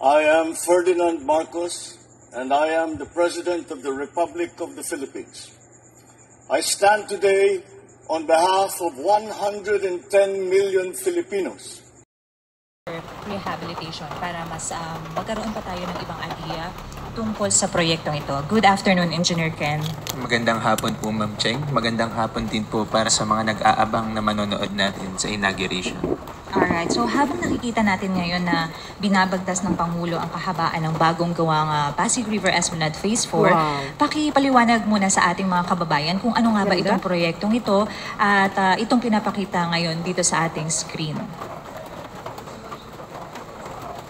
I am Ferdinand Marcos, and I am the President of the Republic of the Philippines. I stand today on behalf of 110 million Filipinos. Rehabilitation para mas magkaroon pa tayo ng ibang idea tungkol sa proyektong ito. Good afternoon, Engineer Ken. Magandang hapon po, Ma'am Cheng. Magandang hapon din po para sa mga nag-aabang na manonood natin sa inauguration. Alright, so habang nakikita natin ngayon na binabagtas ng Pangulo ang kahabaan ng bagong gawang Pasig River Esplanade Phase 4, pakipaliwanag muna sa ating mga kababayan kung ano nga ba itong proyektong ito at itong pinapakita ngayon dito sa ating screen.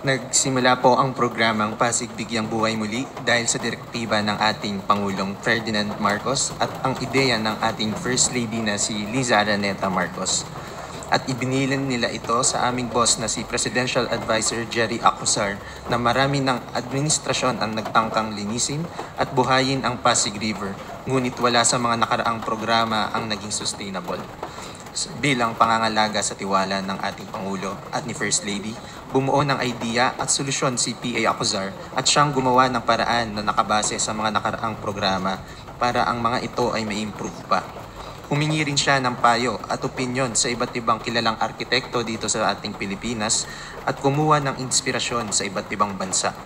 Nagsimula po ang programang Pasig Bigyang Buhay Muli dahil sa direktiba ng ating Pangulong Ferdinand Marcos at ang ideya ng ating First Lady na si Liza Araneta Marcos. At ibinilan nila ito sa aming boss na si Presidential Advisor Jerry Acuzar na marami ng administrasyon ang nagtangkang linisin at buhayin ang Pasig River, ngunit wala sa mga nakaraang programa ang naging sustainable. Bilang pangangalaga sa tiwala ng ating Pangulo at ni First Lady, bumuo ng idea at solusyon si P.A. Acuzar at siyang gumawa ng paraan na nakabase sa mga nakaraang programa para ang mga ito ay ma-improve pa. Humingi rin siya ng payo at opinyon sa iba't ibang kilalang arkitekto dito sa ating Pilipinas at kumuha ng inspirasyon sa iba't ibang bansa.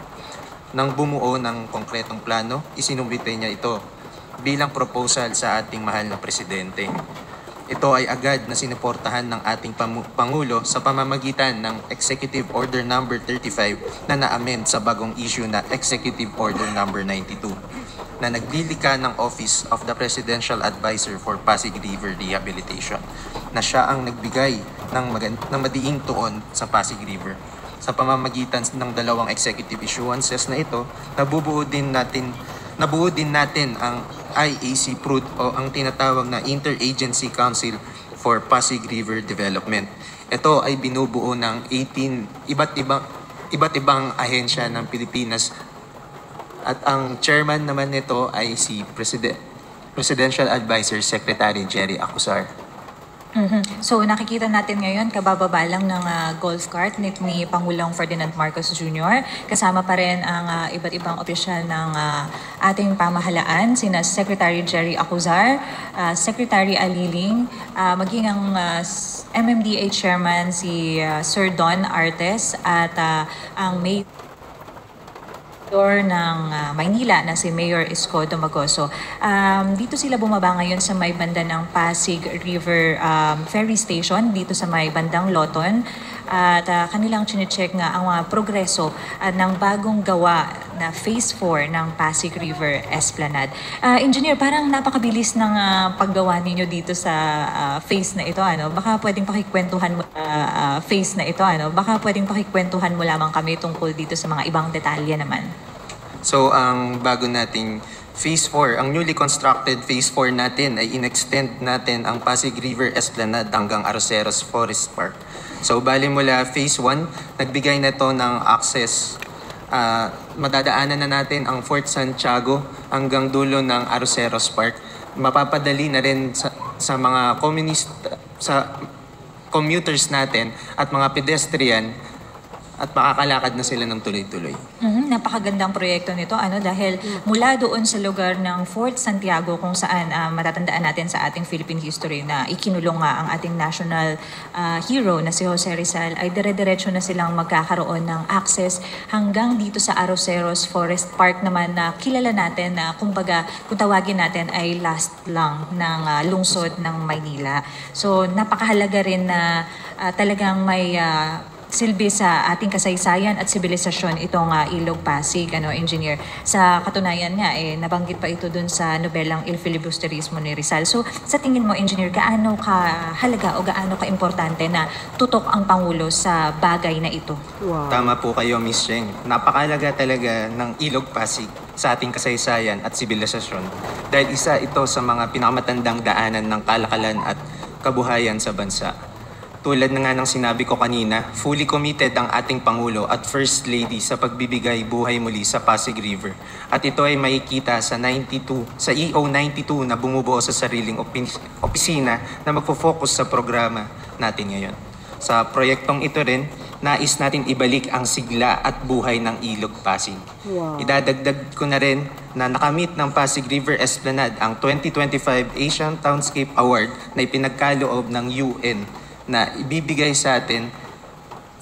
Nang bumuo ng konkretong plano, isinumbite niya ito bilang proposal sa ating mahal na Presidente. Ito ay agad na sinuportahan ng ating Pangulo sa pamamagitan ng Executive Order No. 35 na na-amend sa bagong issue na Executive Order No. 92 na naglilika ng Office of the Presidential Advisor for Pasig River Rehabilitation na siya ang nagbigay ng madiing tuon sa Pasig River. Sa pamamagitan ng dalawang executive issuances na ito, nabuo din natin ang IAC PRUD o ang tinatawag na Interagency Council for Pasig River Development. Ito ay binubuo ng 18 iba't ibang ahensya ng Pilipinas at ang chairman naman nito ay si Presidential Advisor Secretary Jerry Acuzar. So nakikita natin ngayon kabababa lang ng golf cart ni Pangulong Ferdinand Marcos Jr. Kasama pa rin ang iba't ibang opisyal ng ating pamahalaan, sina Secretary Jerry Acuzar, Secretary Aliling, maging ang MMDA Chairman si Sir Don Artes at ang Mayor ng Maynila na si Mayor Isko Domagoso. Dito sila bumaba ngayon sa may banda ng Pasig River Ferry Station dito sa may bandang Loton at kanilang chine-check nga ang progreso ng bagong gawa na Phase 4 ng Pasig River Esplanade. Engineer, parang napakabilis ng paggawa ninyo dito sa phase na ito. Baka pwedeng pakikwentuhan mo phase na ito. Baka pwedeng pakikwentuhan mo lamang kami tungkol dito sa mga ibang detalye naman. So, ang bago nating Phase 4, ang newly constructed Phase 4 natin ay in-extend natin ang Pasig River Esplanade hanggang Arroceros Forest Park. So, bali mula Phase 1, nagbigay na ito ng access. Madadaanan na natin ang Fort Santiago hanggang dulo ng Arroceros Park. Mapapadali na rin sa mga commuters natin at mga pedestrian at makakalakad na sila ng tuloy-tuloy. Napakagandang proyekto nito dahil mula doon sa lugar ng Fort Santiago kung saan matatandaan natin sa ating Philippine history na ikinulong nga ang ating national hero na si Jose Rizal ay dire-diretso na silang magkakaroon ng access hanggang dito sa Arroceros Forest Park naman na kilala natin na kumbaga kung tawagin natin ay last lang ng lungsod ng Maynila. So napakahalaga rin na talagang may silbi sa ating kasaysayan at sibilisasyon itong Ilog Pasig, Engineer. Sa katunayan nga, nabanggit pa ito dun sa nobelang Il Filibusterismo ni Rizal. So, sa tingin mo, Engineer, gaano kahalaga o gaano ka-importante na tutok ang Pangulo sa bagay na ito? Wow. Tama po kayo, Miss Cheng. Napakahalaga talaga ng Ilog Pasig sa ating kasaysayan at sibilisasyon dahil isa ito sa mga pinakamatandang daanan ng kalakalan at kabuhayan sa bansa. Tulad na nga ng sinabi ko kanina, fully committed ang ating Pangulo at First Lady sa pagbibigay buhay muli sa Pasig River. At ito ay makikita sa EO 92 na bumubuo sa sariling opisina na magfo-focus sa programa natin ngayon. Sa proyektong ito rin, nais natin ibalik ang sigla at buhay ng Ilog Pasig. Wow. Idadagdag ko na rin na nakamit ng Pasig River Esplanade ang 2025 Asian Townscape Award na ipinagkaloob ng UN na ibibigay sa atin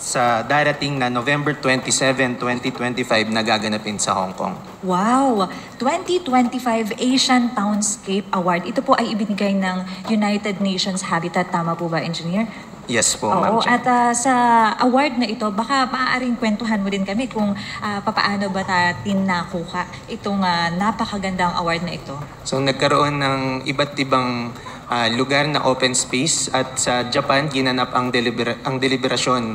sa darating na November 27, 2025 na gaganapin sa Hong Kong. Wow! 2025 Asian Townscape Award. Ito po ay ibinigay ng United Nations Habitat. Tama po ba, Engineer? Yes po, Oo, Ma'am Chair. at sa award na ito, baka maaaring kwentuhan mo din kami kung papaano ba natin nakuha itong napakagandang award na ito. So nagkaroon ng iba't ibang lugar na open space at sa Japan ginanap ang deliberasyon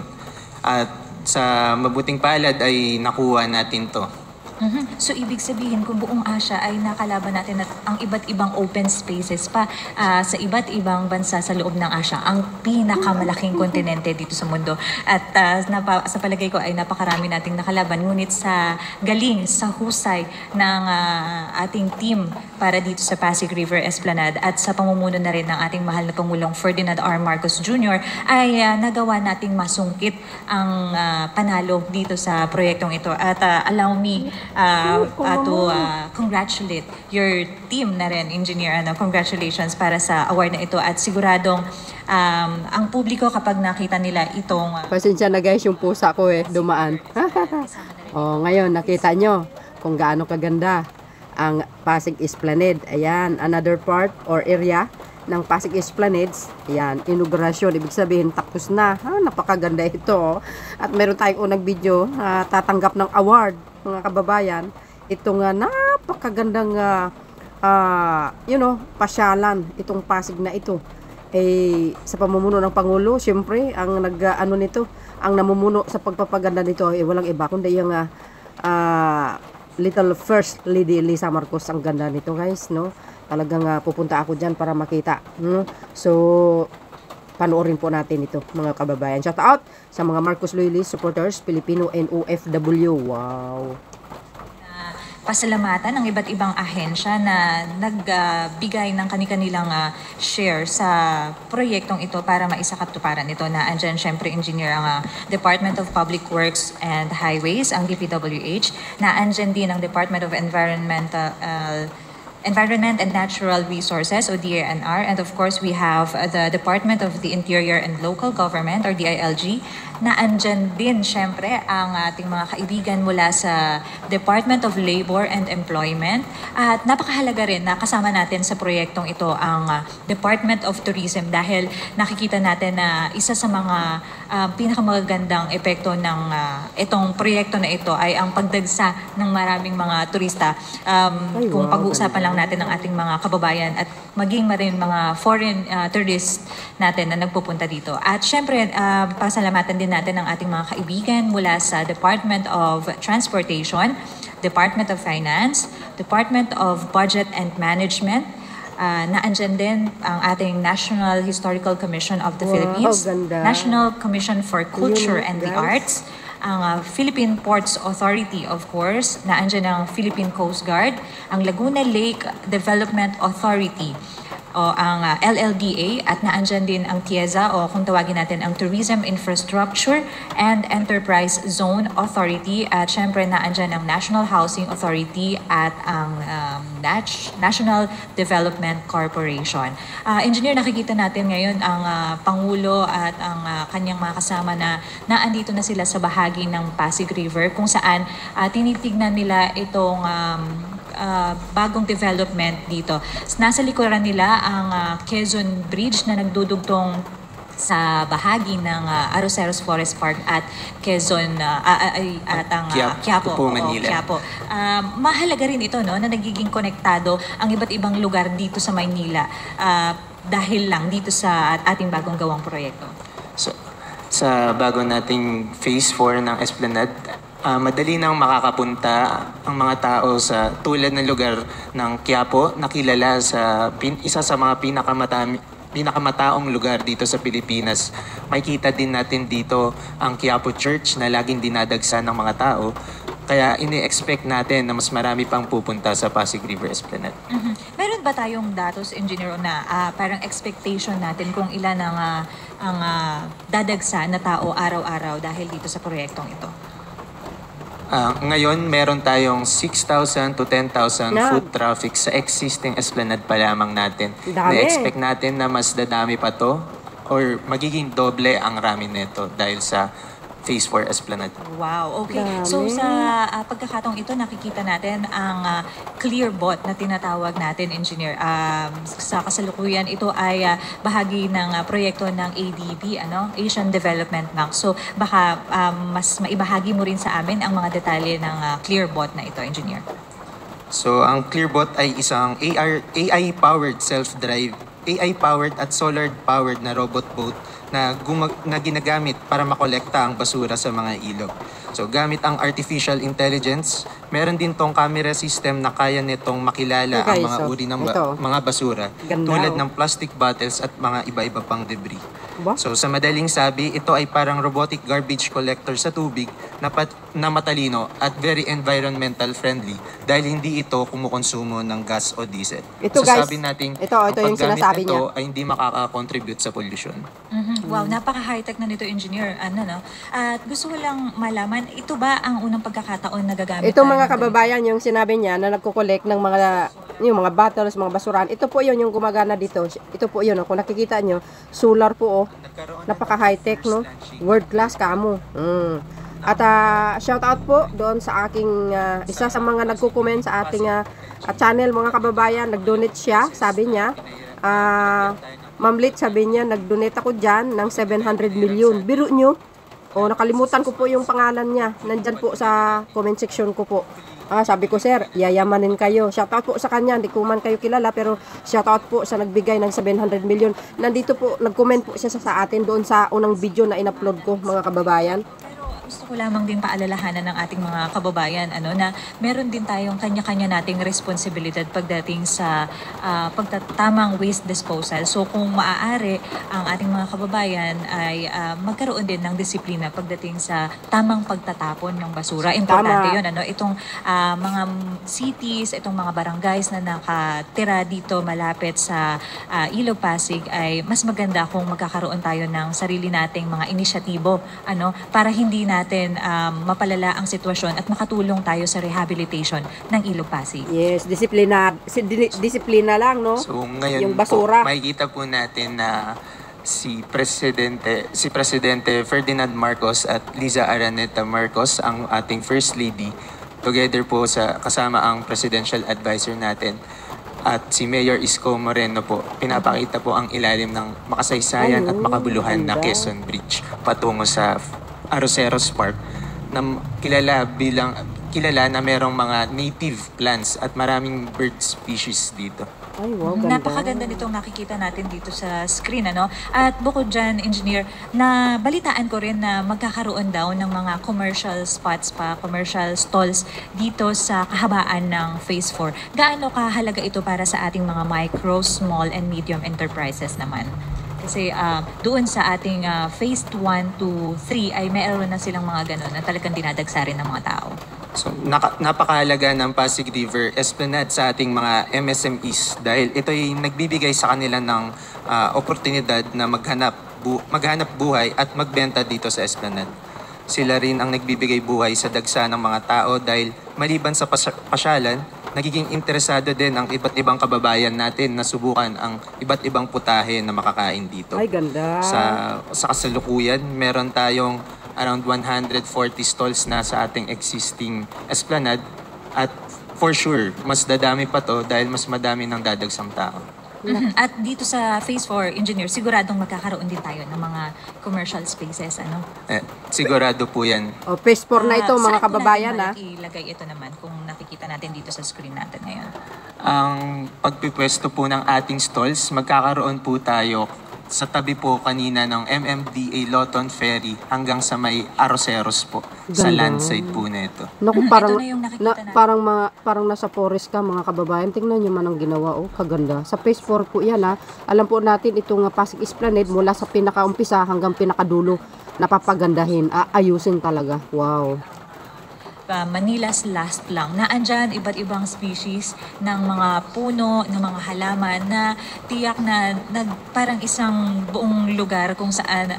at sa mabuting palad ay nakuha natin to. So, ibig sabihin, kung buong Asia ay nakalaban natin at ang iba't ibang open spaces pa sa iba't ibang bansa sa loob ng Asia, ang pinakamalaking kontinente dito sa mundo. At sa palagay ko ay napakarami nating nakalaban. Ngunit sa galing, sa husay ng ating team para dito sa Pasig River Esplanade at sa pamumuno na rin ng ating mahal na Pangulong Ferdinand R. Marcos Jr. ay nagawa nating masungkit ang panalo dito sa proyektong ito. At allow me to congratulate your team na rin, Engineer. Congratulations para sa award na ito at siguradong ang publiko kapag nakita nila itong Pasensya na guys, yung pusa ko dumaan. Ngayon nakita nyo kung gaano kaganda ang Pasig Esplanade. Ayan, another part or area ng Pasig Esplanades. Ayan, inaugurasyon. Ibig sabihin, tapos na. Napakaganda ito. At meron tayong unang video tatanggap ng award, mga kababayan. Itong napakagandang pasyalan, itong Pasig na ito. Sa pamumuno ng Pangulo, siyempre, ang ang namumuno sa pagpapaganda nito walang iba kundi yung little First Lady Lisa Marcos. Ang ganda nito guys, no? Talagang pupunta ako dyan para makita. So, panoorin po natin ito, mga kababayan. Shout out sa mga Marcos Loyalist supporters, Filipino and OFW. Wow! Pasalamatan ng iba't ibang ahensya na nagbigay ng kanilang share sa proyektong ito para maisakatuparan ito na andyan syempre engineer ang Department of Public Works and Highways, ang DPWH, na andyan din ang Department of Environment and Natural Resources o DENR, and of course we have the Department of the Interior and Local Government or DILG, na andyan din syempre ang ating mga kaibigan mula sa Department of Labor and Employment, at napakahalaga rin na kasama natin sa proyektong ito ang Department of Tourism dahil nakikita natin na isa sa mga pinakamagandang epekto ng itong proyekto na ito ay ang pagdagsa ng maraming mga turista. Kung pag-uusapan lang natin ng ating mga kababayan at maging marin mga foreign tourists natin na nagpupunta dito. At syempre, pasalamatan din natin ang ating mga kaibigan mula sa Department of Transportation, Department of Finance, Department of Budget and Management, na andyan din ang ating National Historical Commission of the Philippines, ganda. National Commission for Culture and the Arts, ang Philippine Ports Authority, of course, na andyan ang Philippine Coast Guard, ang Laguna Lake Development Authority, o ang LLDA, at naandyan din ang TIEZA o kung tawagin natin ang Tourism Infrastructure and Enterprise Zone Authority, at syempre naandyan ang National Housing Authority at ang National Development Corporation. Engineer, nakikita natin ngayon ang Pangulo at ang kanyang mga kasama na naandito na sila sa bahagi ng Pasig River kung saan tinitignan nila itong bagong development dito. Nasa likuran nila ang Quezon Bridge na nagdudugtong sa bahagi ng Arroceros Forest Park at Quezon at ang Quiapo. Quiapo. Mahalaga rin ito, no, na nagiging konektado ang iba't ibang lugar dito sa Maynila dahil lang dito sa ating bagong gawang proyekto. So, sa bago nating Phase 4 ng Esplanade, madali nang makakapunta ang mga tao sa tulad ng lugar ng Quiapo na kilala sa isa sa mga pinakamataong lugar dito sa Pilipinas. Makikita din natin dito ang Quiapo Church na laging dinadagsa ng mga tao. Kaya ini-expect natin na mas marami pang pupunta sa Pasig River Esplanade. Meron ba tayong datos, engineer, na parang expectation natin kung ilan ang dadagsa na tao araw-araw dahil dito sa proyektong ito? Ngayon, meron tayong 6,000 to 10,000 foot traffic sa existing Esplanade pa lamang natin. Dami. Na-expect natin na mas dadami pa to or magiging doble ang ramin nito dahil sa Phase 4 Esplanade. Wow, okay. Dami. So sa pagkakataong ito, nakikita natin ang ClearBot na tinatawag natin, engineer. Sa kasalukuyan, ito ay bahagi ng proyekto ng ADB, Asian Development Bank. So baka mas maibahagi mo rin sa amin ang mga detalye ng ClearBot na ito, engineer. So ang ClearBot ay isang AI-powered AI-powered at solar-powered na robot boat na ginagamit para makolekta ang basura sa mga ilog. So gamit ang artificial intelligence, meron din tong camera system na kaya nitong makilala ang mga uri ng mga basura tulad ng plastic bottles at mga iba-iba pang debris. So sa madaling sabi, ito ay parang robotic garbage collector sa tubig na matalino at very environmental friendly dahil hindi ito kumukonsumo ng gas o diesel. Ito guys, sabi natin, ito yung sinasabi niya. Ay hindi makaka-contribute sa pollution. Wow, napaka-high-tech na nito, engineer. At gusto ko lang malaman, ito ba ang unang pagkakataon na gagamit? Ito mga kababayan, yung sinabi niya na nagko-collect ng mga bottles, mga basurahan. Ito po yun yung gumagana dito. Ito po yun. Kung nakikita nyo, solar po. Napaka high-tech, no? World class kamo. At shout out po doon sa aking isa sa mga nagko-comment sa ating channel, mga kababayan. Nag-donate siya, sabi niya. Ma'am Lit, sabi niya, nag-donate ako dyan ng 700 million. Biro nyo. Nakalimutan ko po yung pangalan niya. Nandyan po sa comment section ko po. Sabi ko, sir, yayamanin kayo. Shoutout po sa kanya. Hindi ko man kayo kilala, pero shoutout po sa nagbigay ng 700 million. Nandito po, nag-comment po siya sa atin doon sa unang video na in-upload ko, mga kababayan. Gusto ko lamang din paalalahanan ng ating mga kababayan na meron din tayong kanya-kanya nating responsibilidad pagdating sa pagtatamang waste disposal. So kung maaari, ang ating mga kababayan ay magkaroon din ng disiplina pagdating sa tamang pagtatapon ng basura. Importante yun. Itong mga cities, itong mga barangays na nakatira dito malapit sa Ilog Pasig ay mas maganda kung magkakaroon tayo ng sarili nating mga inisyatibo para hindi natin mapalala ang sitwasyon at makatulong tayo sa rehabilitation ng Ilog Pasig. Yes, disiplina lang, no? So ngayon yung basura. Po, makikita po natin na si Presidente Ferdinand Marcos at Liza Araneta Marcos, ang ating First Lady, together po kasama ang Presidential Advisor natin, at si Mayor Isko Moreno po, pinapakita po ang ilalim ng makasaysayan at makabuluhan na Quezon Bridge patungo sa Arroceros Park, na kilala na merong mga native plants at maraming bird species dito. Ay, wow, ganda. Napakaganda nitong nakikita natin dito sa screen, At bukod dyan, engineer, na balitaan ko rin na magkakaroon daw ng mga commercial spots commercial stalls dito sa kahabaan ng Phase 4. Gaano kahalaga ito para sa ating mga micro, small, and medium enterprises naman? Kasi doon sa ating Phase 1 to 3 ay meron na silang mga ganun na talagang dinadagsa rin ng mga tao. So, napakahalaga ng Pasig River Esplanade sa ating mga MSMEs dahil ito ay nagbibigay sa kanila ng oportunidad na maghanap buhay at magbenta dito sa Esplanade. Sila rin ang nagbibigay buhay sa dagsa ng mga tao dahil maliban sa pasyalan, nagiging interesado din ang iba't ibang kababayan natin na subukan ang iba't ibang putahe na makakain dito. Ay, ganda. Sa kasalukuyan, meron tayong around 140 stalls na sa ating existing Esplanade at for sure, mas dadami pa to dahil mas madami ng dadagsang tao. At dito sa Phase 4, engineer, siguradong magkakaroon din tayo ng mga commercial spaces, Sigurado po yan. Phase 4 na ito, mga kababayan, Saan ilagay ito naman kung nakikita natin dito sa screen natin ngayon? Ang pagpipwesto po ng ating stalls, magkakaroon po tayo sa tabi po kanina ng MMDA Loton Ferry hanggang sa may Arroceros po. Sa landside po nito. Naku, Ito na yung nakikita natin. parang nasa forest ka, mga kababayan. Tingnan nyo man ang ginawa. Kaganda. Sa Phase 4 po yan, Alam po natin itong Pasig Esplanade mula sa pinakaumpisa hanggang pinakadulo. Napapagandahin. Ayusin talaga. Wow. Manila's last lang, na andyan iba't ibang species ng mga puno, ng mga halaman na tiyak na parang isang buong lugar kung saan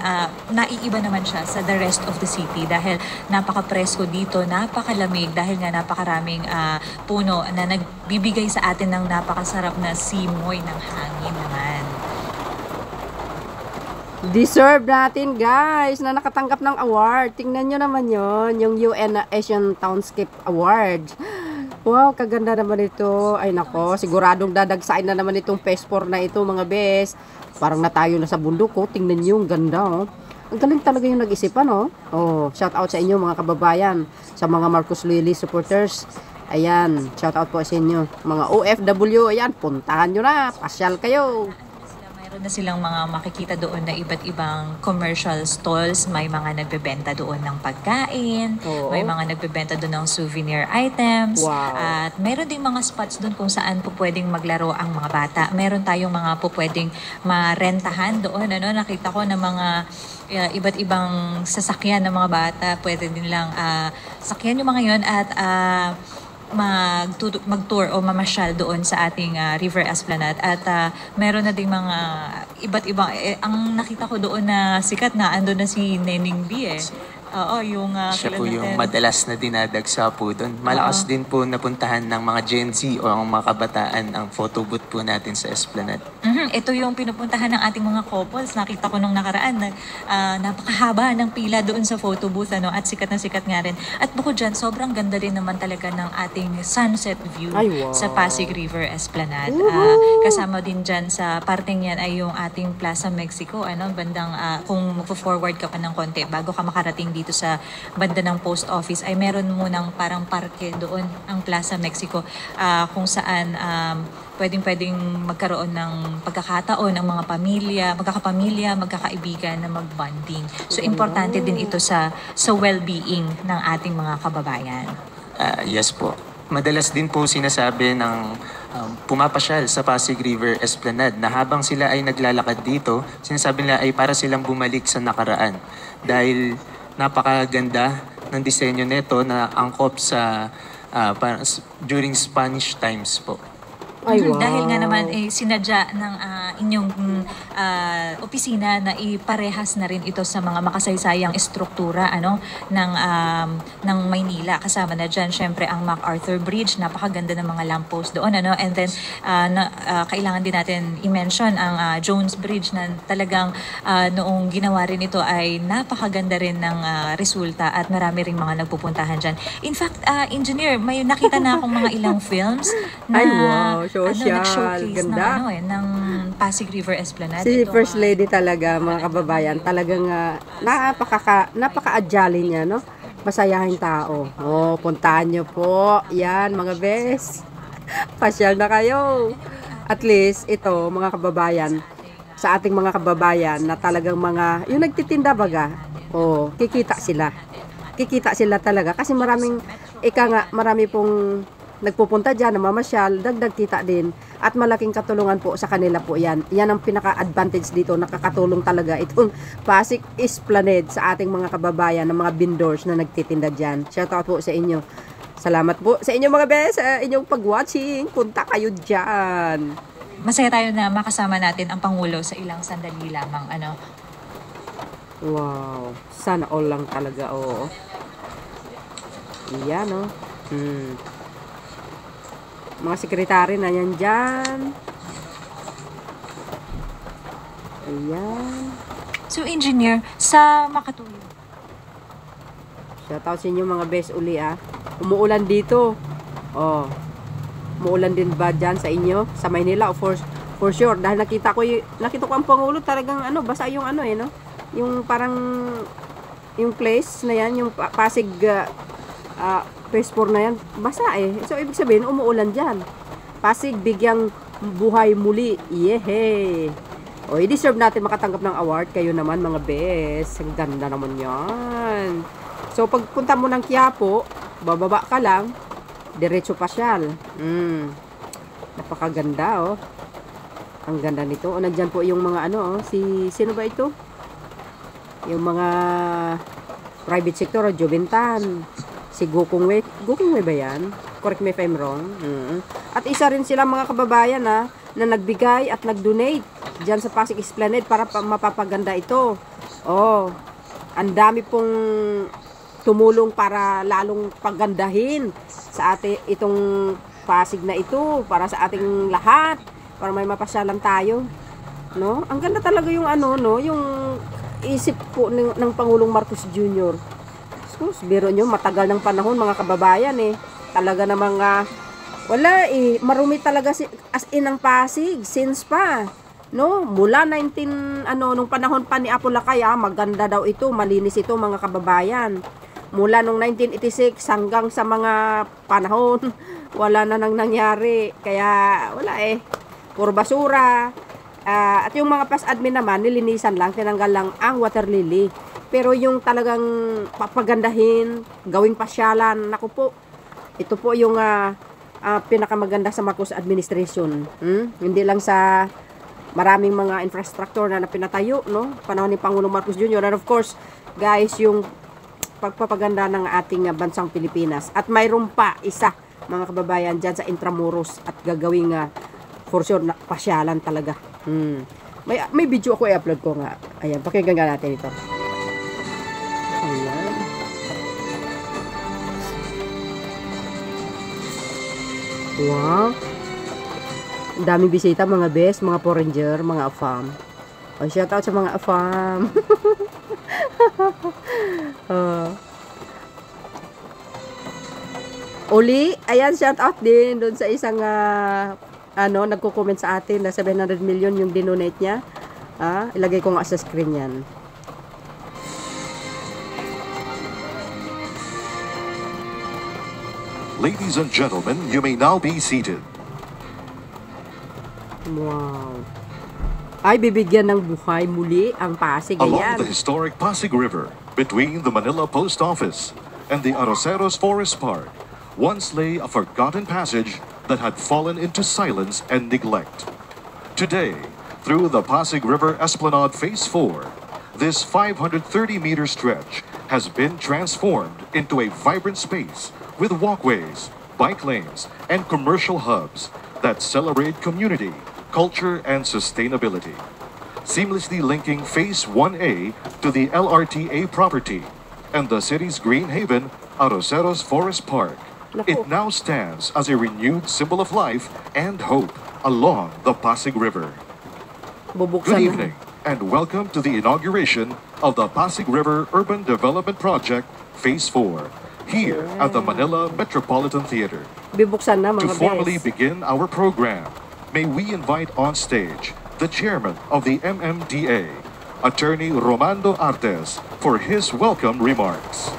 naiiba naman siya sa the rest of the city dahil napaka-presko dito, napakalamig dahil nga napakaraming puno na nagbibigay sa atin ng napakasarap na simoy ng hangin naman. Deserve natin guys na nakatanggap ng award. Tingnan nyo naman yon, yung UN Asian Townscape Award. Wow, kaganda naman ito. Ay nako, siguradong dadagsain na naman itong PS4 na ito mga bes. Parang natayo na sa bundok ko. Tingnan nyo, yung ganda oh. Ang galing talaga yung nag-isipan oh. Oh, shout out sa inyo mga kababayan, sa mga Marcos Lily supporters. Ayan, shout out po sa inyo. Mga OFW, ayan, puntahan nyo na. Pasyal kayo. Meron na silang mga makikita doon na iba't ibang commercial stalls. May mga nagbebenta doon ng pagkain. Oo. May mga nagbebenta doon ng souvenir items. Wow. At meron ding mga spots doon kung saan po pwedeng maglaro ang mga bata. Meron tayong mga po pwedeng marentahan doon. Nakita ko na mga iba't ibang sasakyan ng mga bata. Pwede din lang sakyan yung mga yun at mag-tour o mamasyal doon sa ating River Esplanade at meron na ding mga iba't ibang ang nakita ko doon na sikat na andun na si Neneng B Oo, yung Siya kilala po yung natin. madalas na dinadagsa po doon. Malakas din po napuntahan ng mga Gen Z o ang mga kabataan ang photo booth po natin sa Esplanade. Ito yung pinupuntahan ng ating mga couples. Nakita ko nung nakaraan na napakahaba ng pila doon sa photo booth at sikat na sikat nga rin. At bukod dyan, sobrang ganda rin naman talaga ng ating sunset view Ay, wow. sa Pasig River Esplanade. Kasama din dyan sa parteng yan ay yung ating Plaza Mexico. Bandang kung magpo-forward ka pa ng konti bago ka makarating dito sa banda ng post office ay meron munang parang parke doon ang Plaza Mexico kung saan pwedeng magkaroon ng pagkakataon ng mga magkakapamilya, magkakaibigan na magbonding. So importante din ito sa well-being ng ating mga kababayan. Yes po. Madalas din po sinasabi ng pumapasyal sa Pasig River Esplanade na habang sila ay naglalakad dito, sinasabi nila ay para silang bumalik sa nakaraan. Dahil napakaganda ng disenyo nito na angkop sa during Spanish times po. Ay, wow. Dahil nga naman sinadya ng inyong opisina na iparehas na rin ito sa mga makasaysayang estruktura ng Maynila. Kasama na dyan syempre ang MacArthur Bridge, napakaganda ng mga lamppost doon and then kailangan din natin i-mention ang Jones Bridge na talagang noong ginawa rin ito ay napakaganda rin ng resulta at marami ring mga nagpupuntahan dyan. In fact, engineer, may nakita na akong mga ilang films na Ay, wow. Social. nag-showcase Ganda. ng Pasig River Esplanade. Si Ito, First Lady talaga, mga kababayan, talagang napaka-adjali niya, no? Masayahing tao. Oh, puntahan niyo po. Yan, mga bes. Pasyal na kayo. At least, ito, mga kababayan, sa ating mga kababayan na talagang yung nagtitinda baga, oh, kikita sila. Kikita sila talaga kasi marami pong nagpupunta dyan, namamasyal, dagdag kita din at malaking katulungan po sa kanila po yan. Yan ang pinaka-advantage dito, nakakatulong talaga itong Pasig Esplanade sa ating mga kababayan, ng mga vendors na nagtitinda dyan. Shout out po sa inyo. Salamat po sa inyo mga bes, sa inyong pag-watching. Punta kayo dyan. Masaya tayo na makasama natin ang Pangulo sa ilang sandali lamang. Wow, sana all lang talaga, oo. Yan, no? Mga sekretary na yan dyan. Ayan. So, engineer, sa Makatuyo. Shoutout sa inyo mga best uli Umuulan dito. Oh. Umuulan din ba dyan sa inyo? Sa Maynila? For sure. Dahil nakita ko ang Pangulo talagang basa yung no? Yung parang yung place na yan, yung Pasig phase 4 na yan, basa So, ibig sabihin, umuulan dyan. Pasig, bigyang buhay muli. Yehe! O, i-deserve natin makatanggap ng award. Kayo naman, mga bes. Ang ganda naman yan. So, pagpunta mo ng Quiapo, bababa ka lang, diretso pasyal. Napakaganda, oh. Ang ganda nito. O, nandyan po yung mga sino ba ito? Yung mga private sector, Joventan. Si Gokongwei ba yan? Correct me if I'm wrong. At isa rin sila mga kababayan na nagbigay at nag-donate dyan sa Pasig Esplanade para mapapaganda ito. Oh, ang dami pong tumulong para lalong pagandahin sa itong Pasig na ito, para sa ating lahat, para may mapasyalan tayo. No? Ang ganda talaga yung yung isip po ng Pangulong Marcos Jr. Sus, biro nyo, matagal ng panahon mga kababayan Talaga na mga, wala marumi talaga as in ang Pasig, since pa. No, mula nung panahon pa ni Apo Lakay, maganda daw ito, malinis ito mga kababayan. Mula nung 1986 hanggang sa mga panahon, wala na nang nangyari. Kaya wala puro basura. At yung mga PAS-admin naman, nilinisan lang, tinanggal lang ang water lily. Pero yung talagang papagandahin, gawing pasyalan, naku po, ito po yung pinakamaganda sa Marcos administration. Hindi lang sa maraming mga infrastructure na pinatayo, no? Panahon ni Pangulong Marcos Jr. And of course, guys, yung pagpapaganda ng ating bansang Pilipinas. At mayroon pa isa, mga kababayan, dyan sa Intramuros at gagawing for sure na pasyalan talaga. May video ako i-upload ko nga. Ayan, pakinggan nga natin ito. Ayan. Wow. Ang daming bisita, mga best, mga foreigner, mga AFAM. Shout out sa mga AFAM. Uli, ayan, shout out din doon sa isang nagko-comment sa atin na 700 million yung dinonate niya. Ilagay ko nga sa screen yan. Ladies and gentlemen, you may now be seated. Wow. Ay, bibigyan ng buhay muli ang Pasig. Along the historic Pasig River, between the Manila Post Office and the Arroceros Forest Park, once lay a forgotten passage that had fallen into silence and neglect. Today, through the Pasig River Esplanade Phase 4, this 530-meter stretch has been transformed into a vibrant space with walkways, bike lanes, and commercial hubs that celebrate community, culture, and sustainability, seamlessly linking Phase 1A to the LRTA property and the city's green haven, Arroceros Forest Park. It now stands as a renewed symbol of life and hope along the Pasig River. Good evening and welcome to the inauguration of the Pasig River Urban Development Project Phase 4 here at the Manila Metropolitan Theater. To formally begin our program, may we invite on stage the chairman of the MMDA, Attorney Romando Artes, for his welcome remarks.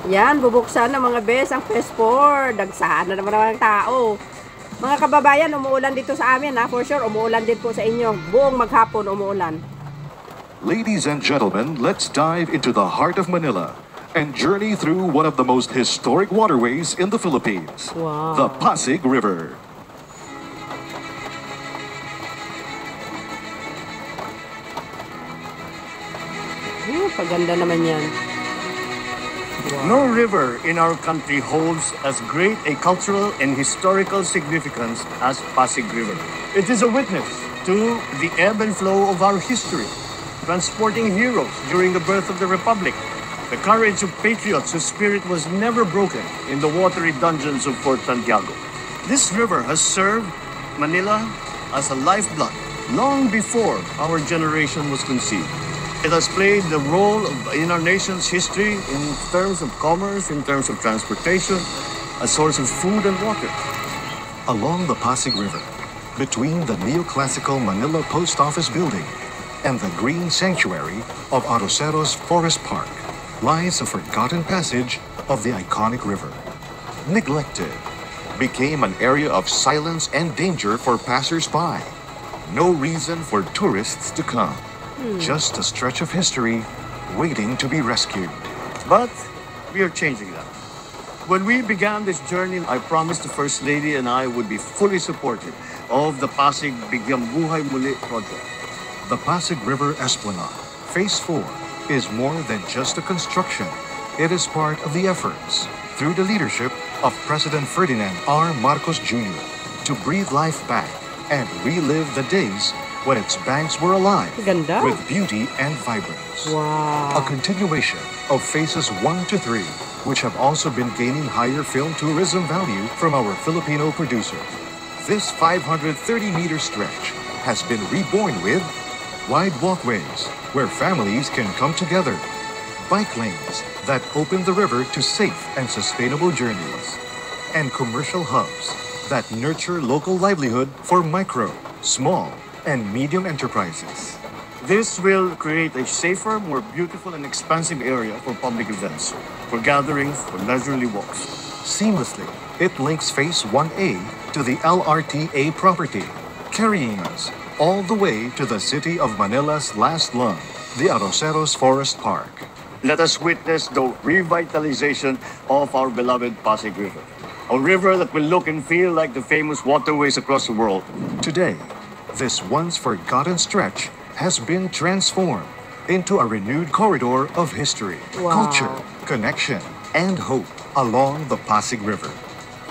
Yan, bubuksan na mga bes ang Phase 4. Dagsahan na naman ang tao. Mga kababayan, umuulan dito sa amin for sure, umuulan din po sa inyo. Buong maghapon umuulan. Ladies and gentlemen, let's dive into the heart of Manila and journey through one of the most historic waterways in the Philippines, the Pasig River. Paganda naman yan. No river in our country holds as great a cultural and historical significance as Pasig River. It is a witness to the ebb and flow of our history, transporting heroes during the birth of the Republic, the courage of patriots whose spirit was never broken in the watery dungeons of Fort Santiago. This river has served Manila as a lifeblood long before our generation was conceived. It has played the role in our nation's history in terms of commerce, in terms of transportation, a source of food and water. Along the Pasig River, between the neoclassical Manila Post Office building and the green sanctuary of Arroceros Forest Park, lies a forgotten passage of the iconic river. Neglected, became an area of silence and danger for passers-by. No reason for tourists to come. Just a stretch of history waiting to be rescued. But we are changing that. When we began this journey, I promised the First Lady and I would be fully supportive of the Pasig Bigyang Buhay Muli project. The Pasig River Esplanade, Phase 4, is more than just a construction. It is part of the efforts through the leadership of President Ferdinand R. Marcos Jr. to breathe life back and relive the days when its banks were alive Ganda. with beauty and vibrance. Wow. A continuation of phases 1 to 3, which have also been gaining higher film tourism value from our Filipino producers. This 530-meter stretch has been reborn with wide walkways where families can come together, bike lanes that open the river to safe and sustainable journeys, and commercial hubs that nurture local livelihood for micro, small, and medium enterprises. This will create a safer, more beautiful and expansive area for public events, for gatherings, for leisurely walks. Seamlessly, it links Phase 1A to the LRTA property, carrying us all the way to the city of Manila's last lung, the Arroceros Forest Park. Let us witness the revitalization of our beloved Pasig River. A river that will look and feel like the famous waterways across the world. Today, this once forgotten stretch has been transformed into a renewed corridor of history, Wow. culture, connection, and hope along the Pasig River.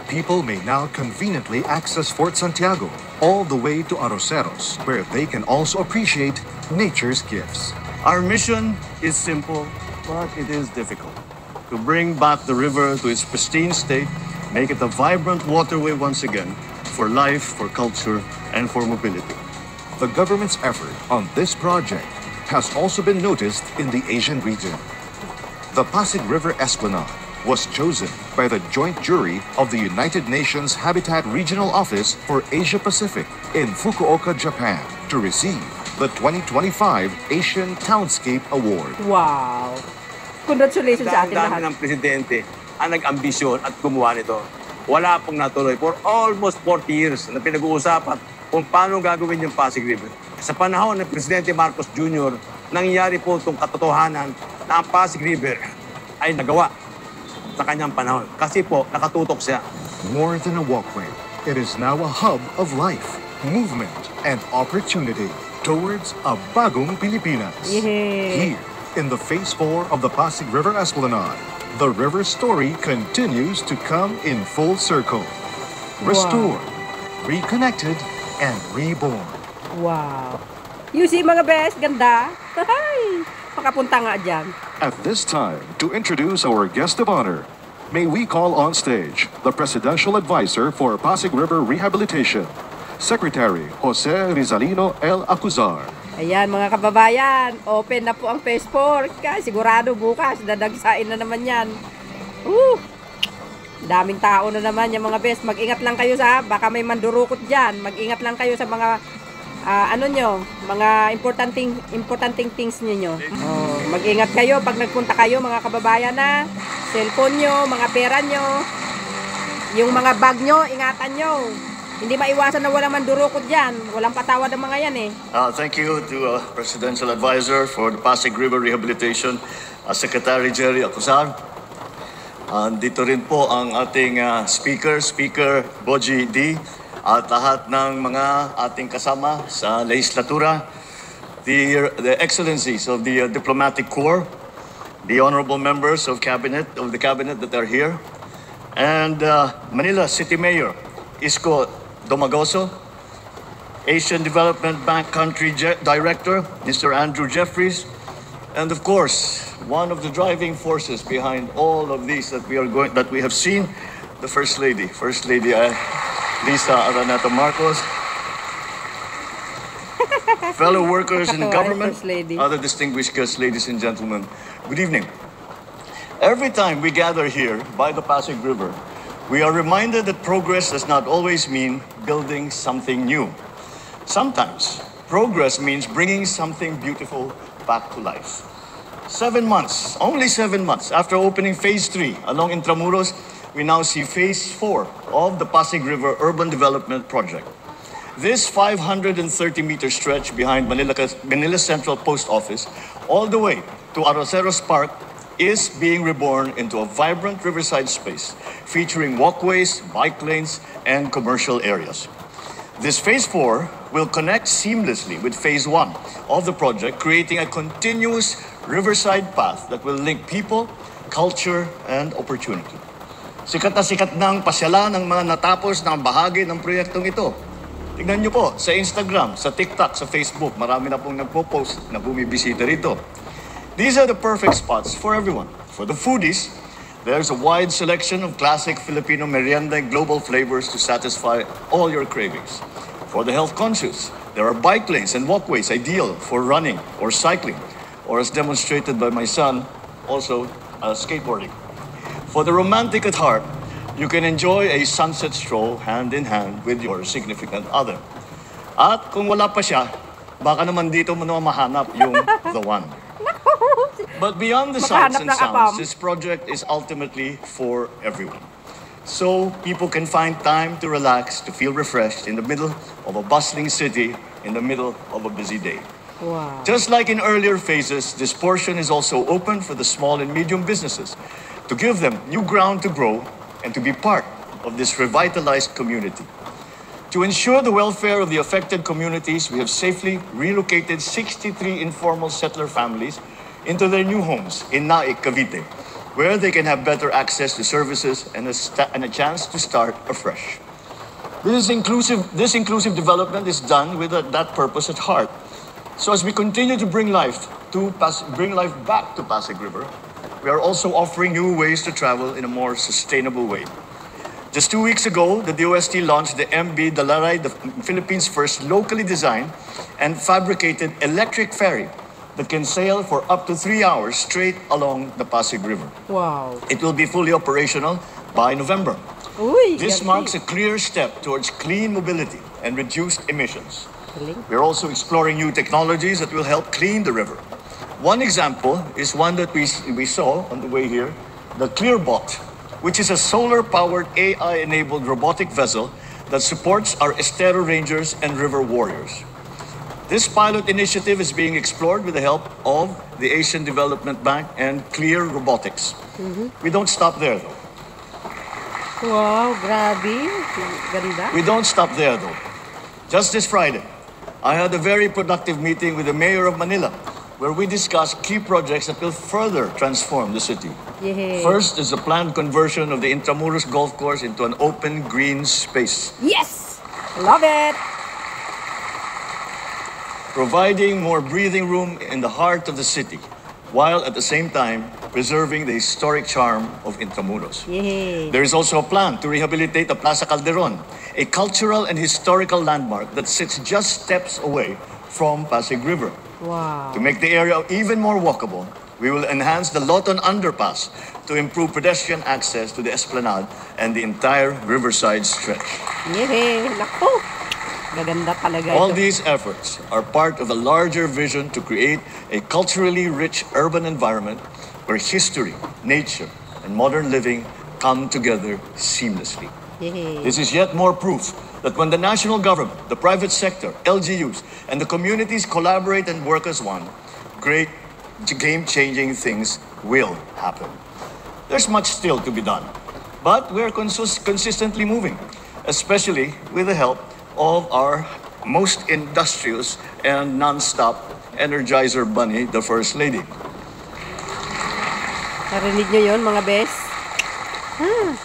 People may now conveniently access Fort Santiago all the way to Arroceros, where they can also appreciate nature's gifts. Our mission is simple, but it is difficult. To bring back the river to its pristine state, make it a vibrant waterway once again, for life, for culture, and for mobility. The government's effort on this project has also been noticed in the Asian region. The Pasig River Esplanade was chosen by the joint jury of the United Nations Habitat Regional Office for Asia Pacific in Fukuoka, Japan, to receive the 2025 Asian Townscape Award. Wow. Congratulations sa atin Dami lahat. ng presidente ang nag-ambisyon at gumawa nito. Wala pong natuloy for almost 40 years na pinag-uusapan kung paano gagawin yung Pasig River. Sa panahon ng Presidente Marcos Jr., nangyari po itong katotohanan na ang Pasig River ay nagawa sa kanyang panahon. Kasi po, nakatutok siya. More than a walkway, it is now a hub of life, movement, and opportunity towards a bagong Pilipinas. Yay. Here, in the Phase 4 of the Pasig River Esplanade, the river story continues to come in full circle. Restored, reconnected, and reborn. Wow. You see mga best, ganda. Hay! Makapunta nga dyan. At this time, to introduce our guest of honor, may we call on stage the Presidential Advisor for Pasig River Rehabilitation, Secretary Jose Rizalino L. Acuzar. Ayan mga kababayan, open na po ang Phase 4. Kaya sigurado bukas, dadagsain na naman yan. Daming tao na naman yung mga best. Mag-ingat lang kayo sa, baka may mandurukot dyan. Mag-ingat lang kayo sa mga, mga importanting things ninyo. Oh, mag-ingat kayo pag nagpunta kayo mga kababayan na. Cellphone nyo, mga pera nyo, yung mga bag nyo, ingatan nyo. Hindi maiwasan na walang mandurukot dyan. Walang patawad ang mga yan eh. Thank you to Presidential Advisor for the Pasig River Rehabilitation, Secretary Jerry Acuzar. Dito rin po ang ating Speaker Boji D. At lahat ng mga ating kasama sa legislatura, the excellencies of the diplomatic corps, the honorable members of the cabinet that are here, and Manila City Mayor Isko Domagoso, Asian Development Bank Country Director Mr. Andrew Jeffries, and of course, one of the driving forces behind all of these that we have seen, the First Lady, Lisa Araneta Marcos, fellow workers in government, First Lady. other distinguished guests, ladies and gentlemen, good evening. Every time we gather here by the Pasig River, we are reminded that progress does not always mean building something new. Sometimes, progress means bringing something beautiful back to life. 7 months, only 7 months after opening Phase 3 along Intramuros, we now see Phase 4 of the Pasig River Urban Development Project. This 530-meter stretch behind Manila Central Post Office all the way to Arroceros Park is being reborn into a vibrant riverside space featuring walkways, bike lanes, and commercial areas. This Phase 4 will connect seamlessly with Phase 1 of the project, creating a continuous riverside path that will link people, culture, and opportunity. Sikat na sikat ng pasyalan ng mga natapos na bahagi ng proyektong ito. Tignan nyo po, sa Instagram, sa TikTok, sa Facebook, marami na pong nagpo-post na bumibisita rito. These are the perfect spots for everyone. For the foodies, there's a wide selection of classic Filipino merienda and global flavors to satisfy all your cravings. For the health conscious, there are bike lanes and walkways ideal for running or cycling, or as demonstrated by my son, also skateboarding. For the romantic at heart, you can enjoy a sunset stroll hand in hand with your significant other. At kung wala pa siya, baka naman dito mo naman mahanap yung the one. But beyond the sights and sounds, this project is ultimately for everyone. So people can find time to relax, to feel refreshed in the middle of a bustling city, in the middle of a busy day. Wow. Just like in earlier phases, this portion is also open for the small and medium businesses to give them new ground to grow and to be part of this revitalized community. To ensure the welfare of the affected communities, we have safely relocated 63 informal settler families into their new homes in Naik, Cavite, where they can have better access to services and a chance to start afresh. This inclusive development is done with that purpose at heart. So as we continue to bring life back to Pasig River, we are also offering new ways to travel in a more sustainable way. Just 2 weeks ago, the DOST launched the MB Dalaray, the Philippines' first locally designed and fabricated electric ferry that can sail for up to 3 hours straight along the Pasig River. Wow. It will be fully operational by November. Uy, This gabi. marks a clear step towards clean mobility and reduced emissions. Galing. We're also exploring new technologies that will help clean the river. One example is one that we saw on the way here, the ClearBot, which is a solar-powered AI-enabled robotic vessel that supports our Estero Rangers and River Warriors. This pilot initiative is being explored with the help of the Asian Development Bank and Clear Robotics. We don't stop there, though. Wow, grabe. Ganda. We don't stop there, though. Just this Friday, I had a very productive meeting with the Mayor of Manila, where we discussed key projects that will further transform the city. Yay. First is the planned conversion of the Intramuros Golf Course into an open green space, Yes! Love it! providing more breathing room in the heart of the city, while at the same time preserving the historic charm of Intramuros. Yay. There is also a plan to rehabilitate the Plaza Calderon, a cultural and historical landmark that sits just steps away from Pasig River. Wow. To make the area even more walkable, we will enhance the Loton Underpass to improve pedestrian access to the Esplanade and the entire riverside stretch. Yay! Naku! Gaganda talaga All ito. these efforts are part of a larger vision to create a culturally rich urban environment where history, nature, and modern living come together seamlessly. Yay. This is yet more proof that when the national government, the private sector, LGUs, and the communities collaborate and work as one, great game-changing things will happen. There's much still to be done, but we're consistently moving, especially with the help of our most industrious and non-stop Energizer Bunny, the First Lady. Narinig nyo yun, mga bes?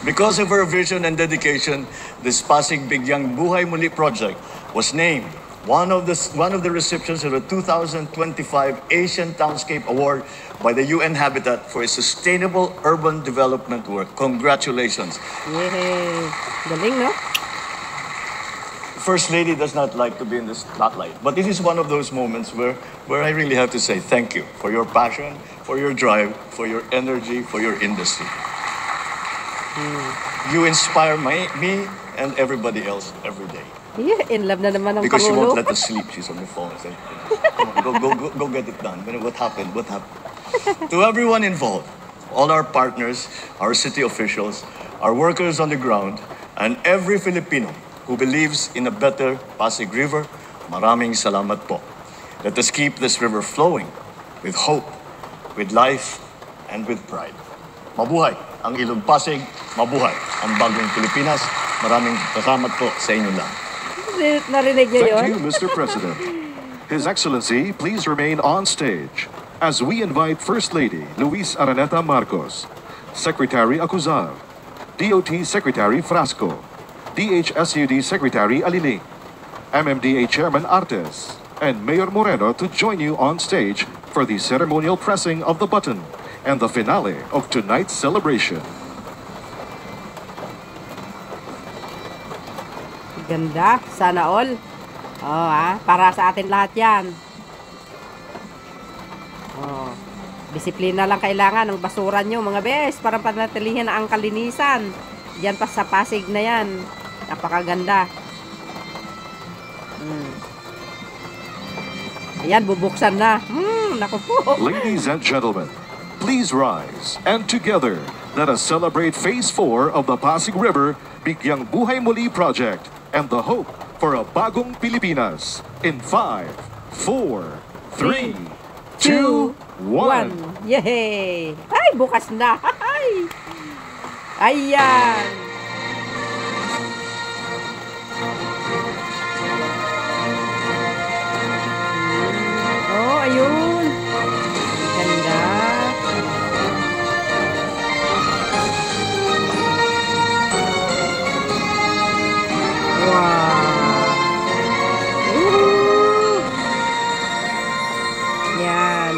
Because of her vision and dedication, this Pasig Bigyang Buhay Muli project was named one of the recipients of the 2025 Asian Townscape Award by the UN Habitat for its sustainable urban development work. Congratulations. Yay! Galing, no? First Lady does not like to be in the spotlight, but this is one of those moments where I really have to say thank you for your passion, for your drive, for your energy, for your industry. You inspire me and everybody else every day. Yeah, in love na naman ang Because she Pangulo. won't let us sleep. She's on the phone. Say, come on, go get it done. What happened? What happened? To everyone involved, all our partners, our city officials, our workers on the ground, and every Filipino who believes in a better Pasig River, maraming salamat po. Let us keep this river flowing with hope, with life, and with pride. Mabuhay ang Ilog Pasig, mabuhay ang bagong Pilipinas. Maraming salamat po sa inyo lang. Narinig nyo yun? Thank you, Mr. President. His Excellency, please remain on stage as we invite First Lady Luis Araneta Marcos, Secretary Acuzar, DOT Secretary Frasco, DHSUD Secretary Aliling, MMDA Chairman Artes, and Mayor Moreno to join you on stage for the ceremonial pressing of the button and the finale of tonight's celebration. Ganda, sana all. Para sa atin lahat yan. Disiplina lang kailangan ng basura nyo, mga bes, para panatilihin ang kalinisan. Diyan pa sa Pasig na yan. Napakaganda. Ayan, bubuksan na. Naku po. Ladies and gentlemen, please rise and together let us celebrate Phase 4 of the Pasig River Bigyang Buhay Muli Project and the hope for a bagong Pilipinas in 5, 4, 3, 2, 1. Yay! Ay, bukas na. Ay! Ayan! Ayun. Ganda. Wow. Yan.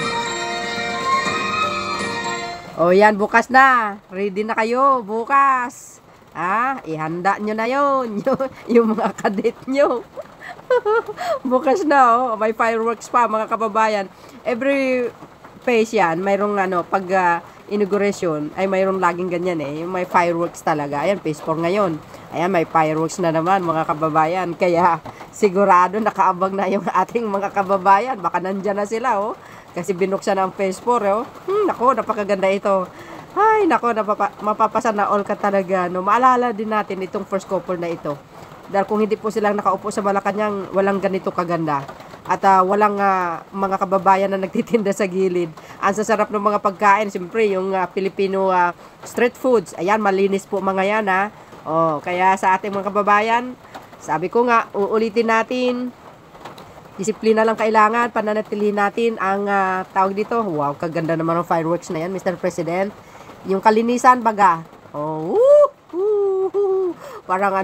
Yan, bukas na. Ready na kayo, bukas. Ihanda nyo na yun. Yung mga kadit nyo. Bukas na, may fireworks pa, mga kababayan. Every phase yan, mayroong pag inauguration, ay mayroong laging ganyan yung may fireworks talaga. Ayan, phase 4 ngayon. Ayan, may fireworks na naman, mga kababayan. Kaya, sigurado nakaabang na yung ating mga kababayan. Baka nandyan na sila, Kasi binuksan ang phase 4, Nako, napakaganda ito. Ay, nako, mapapasa na all ka talaga, Maalala din natin itong first couple na ito. Dahil kung hindi po silang nakaupo sa Malacanang, walang ganito kaganda. At walang mga kababayan na nagtitinda sa gilid. Ang sasarap ng mga pagkain, siyempre, yung Filipino street foods. Ayan, malinis po mga yan, kaya sa ating mga kababayan, sabi ko nga, uulitin natin, disiplina lang kailangan, pananatilihin natin ang tawag dito. Wow, kaganda naman ng fireworks na yan, Mr. President. Yung kalinisan, baga. Parang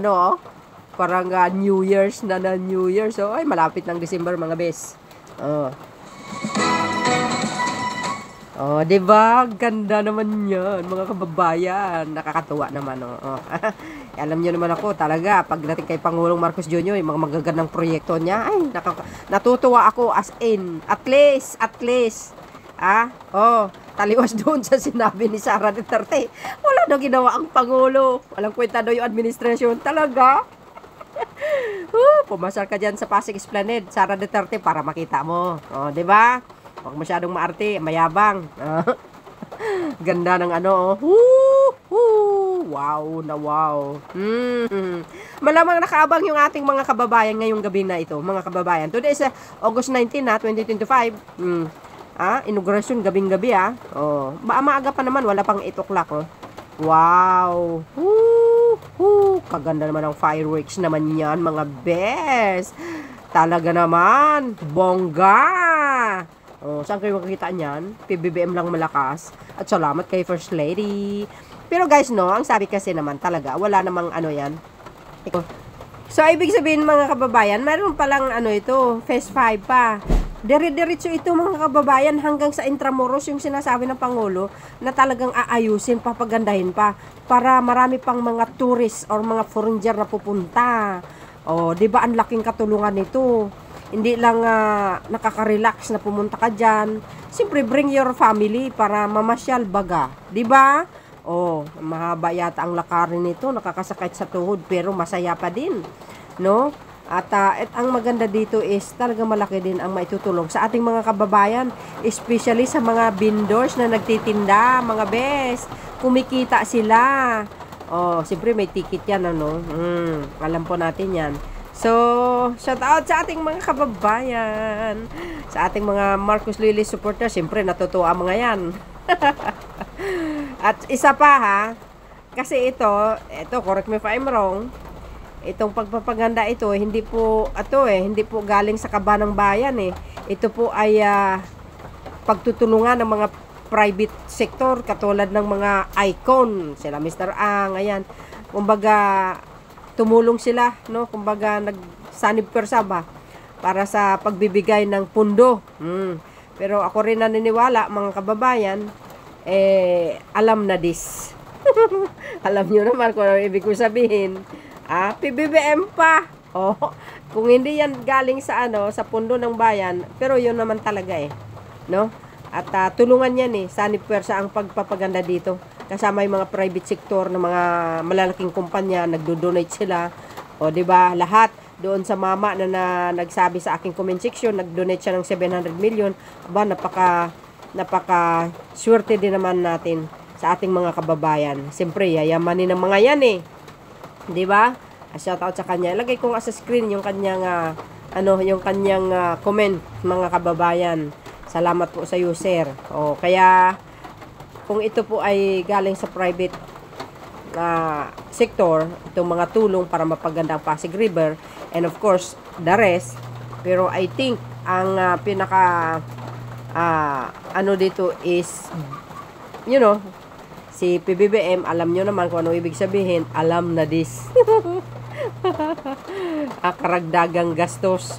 parang New Year's na New Year's. Ay, malapit ng December, mga bes. Diba? Ganda naman yan, mga kababayan. Nakakatuwa naman, Alam nyo naman ako, talaga, pagdating kay Pangulong Marcos Jr., yung mga magagandang proyekto niya, ay, natutuwa ako as in, at least, taliwas doon sa sinabi ni Sara Duterte. Wala daw ginawa ang Pangulo. Walang kwenta daw yung administrasyon. Talaga? Pumasal ka dyan sa Pasig Esplanade, Sara Duterte, para makita mo. Diba? Huwag masyadong maarte, mayabang. Ganda ng wow na wow. Malamang nakaabang yung ating mga kababayan ngayong gabi na ito, mga kababayan. Today is August 19 2025. Inauguration gabing-gabi maaga pa naman, wala pang 8 o'clock. Wow. Kaganda naman ang fireworks naman yan, mga best. Talaga naman, bongga. Saan kayo makikita niyan? PBBM lang malakas. At salamat kay First Lady. Pero guys, ang sabi kasi naman talaga, wala namang yan. So, ibig sabihin, mga kababayan, mayroon palang ito, phase 5 pa. Dire-diretso ito, mga kababayan, hanggang sa Intramuros, yung sinasabi ng Pangulo na talagang aayusin, papagandahin pa para marami pang mga tourist or mga foreigner na pupunta. Di ba ang laking katulungan nito? Hindi lang nakaka-relax na pumunta ka dyan. Siyempre, bring your family para mamasyal baga. Di ba? Mahaba yata ang lakarin nito, nakakasakit sa tuhod, pero masaya pa din. No? At ang maganda dito is talaga malaki din ang maitutulong sa ating mga kababayan, especially sa mga vendors na nagtitinda, mga best. Kumikita sila. Siyempre may ticket yan, alam po natin yan. So, shout out sa ating mga kababayan, sa ating mga Marcos Lily supporters. Siyempre natutuwa mga yan. At isa pa kasi ito, correct me if I'm wrong, itong pagpapaganda ito, hindi po galing sa kaba ng bayan Ito po ay pagtutulungan ng mga private sector katulad ng mga icon, sila Mr. Ang, ayan. Kumbaga tumulong sila, no? Kumbaga nagsanib persa ba para sa pagbibigay ng pundo. Pero ako rin naniniwala, mga kababayan, alam na this. Alam nyo naman kung ano ibig ko sabihin. PBBM pa. Kung hindi yan galing sa sa pundo ng bayan, pero yun naman talaga no? At tulungan yan sanib persa ang pagpapaganda dito. Kasama yung mga private sector ng mga malalaking kumpanya, nagdo-donate sila. Di ba? Lahat doon sa mama na nagsabi sa aking comment section, nag-donate siya ng 700 million. Napaka swerte din naman natin sa ating mga kababayan. Siyempre, yayamanin ng mga yan di ba? Shout out sa kanya. Ilagay ko nga sa screen yung kanyang comment, mga kababayan. Salamat po sa user. Kaya kung ito po ay galing sa private sector, itong mga tulong para mapaganda ang Pasig River, and of course the rest, pero I think ang pinaka dito is si PBBM, alam nyo naman kung ano ibig sabihin, alam na this. Karagdagang gastos.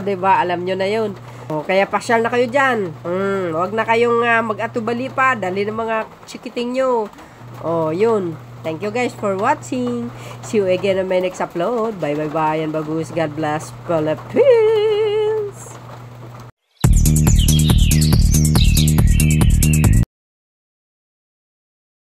Diba? Alam nyo na yun. Kaya pasyal na kayo dyan. Huwag na kayong mag-atubali pa. Dali ng mga chikiting nyo. Yun. Thank you guys for watching. See you again on my next upload. Bye bye bye and bagus. God bless Philippines.